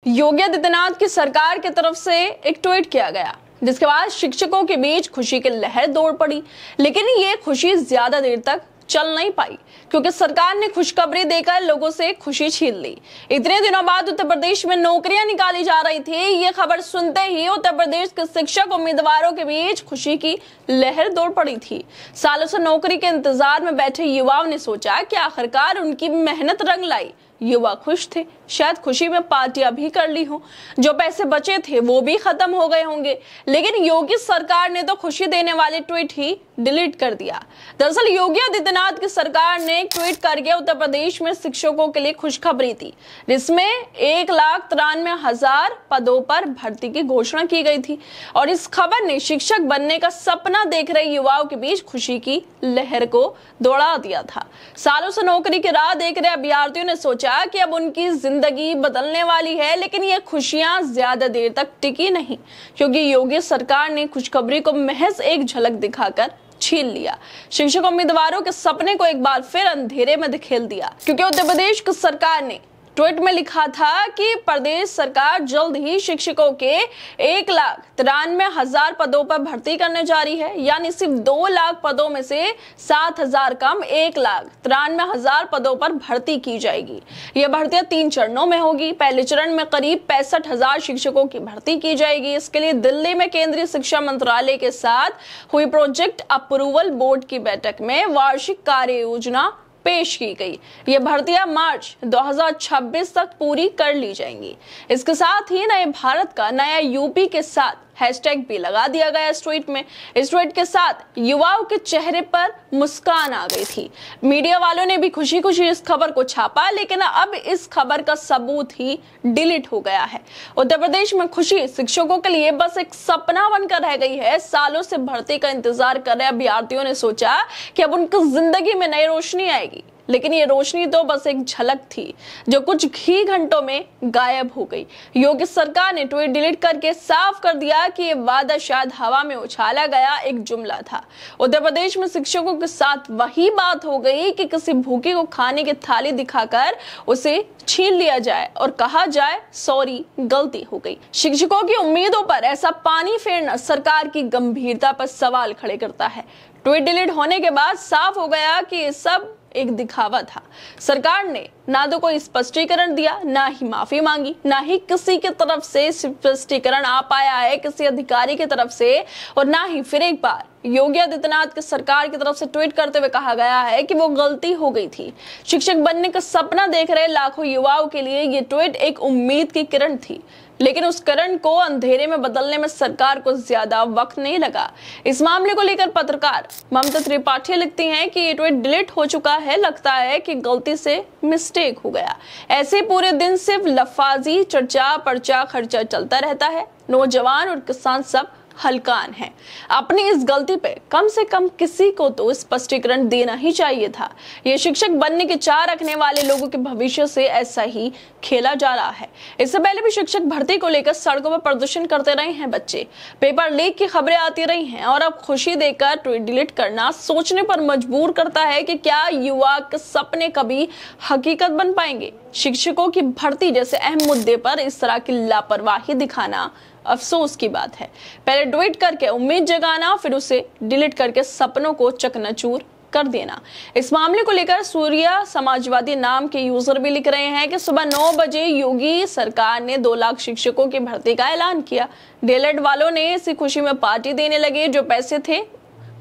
योगी आदित्यनाथ की सरकार की तरफ से एक ट्वीट किया गया, जिसके बाद शिक्षकों के बीच खुशी की लहर दौड़ पड़ी। लेकिन ये खुशी ज्यादा देर तक चल नहीं पाई, क्योंकि सरकार ने खुशखबरी देकर लोगों से खुशी छीन ली। इतने दिनों बाद उत्तर प्रदेश में नौकरियां निकाली जा रही थी। ये खबर सुनते ही उत्तर प्रदेश के शिक्षक उम्मीदवारों के बीच खुशी की लहर दौड़ पड़ी थी। सालों से नौकरी के इंतजार में बैठे युवाओं ने सोचा कि आखिरकार उनकी मेहनत रंग लाई। युवा खुश थे, शायद खुशी में पार्टियां भी कर ली हो, जो पैसे बचे थे वो भी खत्म हो गए होंगे। लेकिन योगी सरकार ने तो खुशी देने वाले ट्वीट ही डिलीट कर दिया। दरअसल योगी आदित्यनाथ की सरकार ने एक ट्वीट करके उत्तर प्रदेश में शिक्षकों के लिए खुशखबरी दी, जिसमें 1,93,000 पदों पर भर्ती की घोषणा की गई थी। और इस खबर ने शिक्षक बनने का सपना देख रहे युवाओं के बीच खुशी की लहर को दौड़ा दिया था। सालों से नौकरी की राह देख रहे अभ्यर्थियों ने सोचा कि अब उनकी जिंदगी बदलने वाली है। लेकिन ये खुशियां ज्यादा देर तक टिकी नहीं, क्योंकि योगी सरकार ने खुशखबरी को महज एक झलक दिखाकर छीन लिया। शिक्षक उम्मीदवारों के सपने को एक बार फिर अंधेरे में धकेल दिया, क्योंकि उत्तर प्रदेश की सरकार ने ट्वीट में लिखा था कि प्रदेश सरकार जल्द ही शिक्षकों के 1,93,000 पदों पर भर्ती करने जा रही है। यानी सिर्फ 2 लाख पदों में से 7,000 कम 1,93,000 पदों पर भर्ती की जाएगी। यह भर्तियां 3 चरणों में होगी। पहले चरण में करीब 65,000 शिक्षकों की भर्ती की जाएगी। इसके लिए दिल्ली में केंद्रीय शिक्षा मंत्रालय के साथ हुई प्रोजेक्ट अप्रूवल बोर्ड की बैठक में वार्षिक कार्य योजना पेश की गई। ये भर्तियां मार्च 2026 तक पूरी कर ली जाएंगी। इसके साथ ही नए भारत का नया यूपी के साथ हैशटैग भी लगा दिया गया इस ट्वीट में। इस ट्वीट के साथ युवाओं के चेहरे पर मुस्कान आ गई थी। मीडिया वालों ने भी खुशी खुशी इस खबर को छापा, लेकिन अब इस खबर का सबूत ही डिलीट हो गया है। उत्तर प्रदेश में खुशी शिक्षकों के लिए बस एक सपना बनकर रह गई है। सालों से भर्ती का इंतजार कर रहे अभ्यर्थियों ने सोचा कि अब उनकी जिंदगी में नई रोशनी आएगी। लेकिन ये रोशनी तो बस एक झलक थी, जो कुछ ही घंटों में गायब हो गई। योगी सरकार ने ट्वीट डिलीट करके साफ कर दिया कि ये वादा शायद हवा में उछाला गया एक जुमला था। उत्तर प्रदेश में शिक्षकों के साथ वही बात हो गई कि किसी भूखे को खाने की थाली दिखाकर उसे छीन लिया जाए और कहा जाए सॉरी, गलती हो गई। शिक्षकों की उम्मीदों पर ऐसा पानी फेरना सरकार की गंभीरता पर सवाल खड़े करता है। ट्वीट डिलीट होने के बाद साफ हो गया कि ये सब एक दिखावा था। सरकार ने ना तो कोई स्पष्टीकरण दिया, ना ही माफी मांगी, ना ही किसी की तरफ से स्पष्टीकरण आ पाया है किसी अधिकारी की तरफ से। और ना ही फिर एक बार योगी आदित्यनाथ की सरकार की तरफ से ट्वीट करते हुए कहा गया है कि वो गलती हो गई थी। शिक्षक बनने का सपना देख रहे लाखों युवाओं के लिए ये ट्वीट एक उम्मीद की किरण थी। लेकिन उस किरण को अंधेरे में बदलने में सरकार को ज्यादा वक्त नहीं लगा। इस मामले को लेकर पत्रकार ममता त्रिपाठी लिखती हैं कि ये ट्वीट डिलीट हो चुका है, लगता है कि गलती से मिस्टेक हो गया। ऐसे पूरे दिन सिर्फ लफाजी चर्चा पर्चा खर्चा चलता रहता है। नौजवान और किसान सब हलकान है। अपनी इस गलती पे कम से कम किसी को तो स्पष्टीकरण देना ही चाहिए था। ये शिक्षक बनने की चाह रखने वाले लोगों के भविष्य से ऐसा ही खेला जा रहा है। इससे पहले भी शिक्षक भर्ती को लेकर सड़कों पर प्रदर्शन करते रहे हैं बच्चे, पेपर लीक की खबरें आती रही हैं। और अब खुशी देकर ट्वीट डिलीट करना सोचने पर मजबूर करता है कि क्या युवा के सपने कभी हकीकत बन पाएंगे। शिक्षकों की भर्ती जैसे अहम मुद्दे पर इस तरह की लापरवाही दिखाना अफसोस की बात है। पहले ट्वीट करके उम्मीद जगाना, फिर उसे डिलीट करके सपनों को चकनाचूर कर देना। इस मामले को लेकर सूर्या समाजवादी नाम के यूजर भी लिख रहे हैं कि सुबह 9 बजे योगी सरकार ने 2 लाख शिक्षकों की भर्ती का ऐलान किया। डीएलएड वालों ने इसी खुशी में पार्टी देने लगे। जो पैसे थे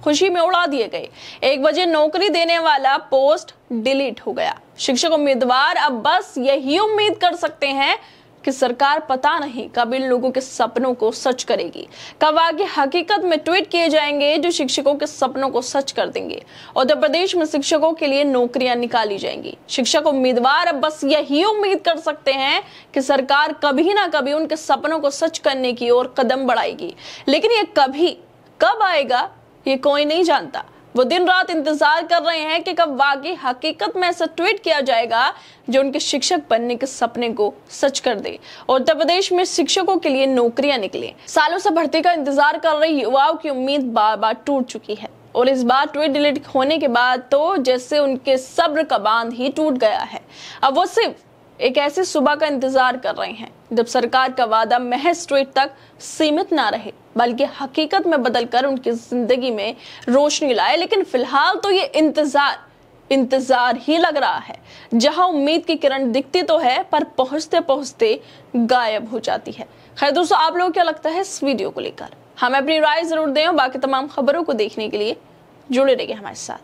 खुशी में उड़ा दिए गए। 1 बजे नौकरी देने वाला पोस्ट डिलीट हो गया। शिक्षक उम्मीदवार अब बस यही उम्मीद कर सकते हैं कि सरकार पता नहीं कब इन लोगों के सपनों को सच करेगी, कब आगे हकीकत में ट्वीट किए जाएंगे जो शिक्षकों के सपनों को सच कर देंगे। उत्तर प्रदेश में शिक्षकों के लिए नौकरियां निकाली जाएंगी। शिक्षक उम्मीदवार अब बस यही उम्मीद कर सकते हैं कि सरकार कभी ना कभी उनके सपनों को सच करने की ओर कदम बढ़ाएगी। लेकिन ये कभी कब आएगा ये कोई नहीं जानता। वो दिन रात इंतजार कर रहे हैं कि कब वाकई हकीकत में ऐसा ट्वीट किया जाएगा जो उनके शिक्षक बनने के सपने को सच कर दे और उत्तर प्रदेश में शिक्षकों के लिए नौकरियां निकले। सालों से भर्ती का इंतजार कर रहे युवाओं की उम्मीद बार बार टूट चुकी है और इस बार ट्वीट डिलीट होने के बाद तो जैसे उनके सब्र का बांध ही टूट गया है। अब वो सिर्फ एक ऐसी सुबह का इंतजार कर रहे हैं जब सरकार का वादा महज ट्वीट तक सीमित ना रहे बल्कि हकीकत में बदलकर उनकी जिंदगी में रोशनी लाए। लेकिन फिलहाल तो ये इंतजार ही लग रहा है, जहां उम्मीद की किरण दिखती तो है पर पहुंचते पहुंचते गायब हो जाती है। खैर दोस्तों, आप लोगों को क्या लगता है इस वीडियो को लेकर? हमें अपनी राय जरूर दें और बाकी तमाम खबरों को देखने के लिए जुड़े रहिए हमारे साथ।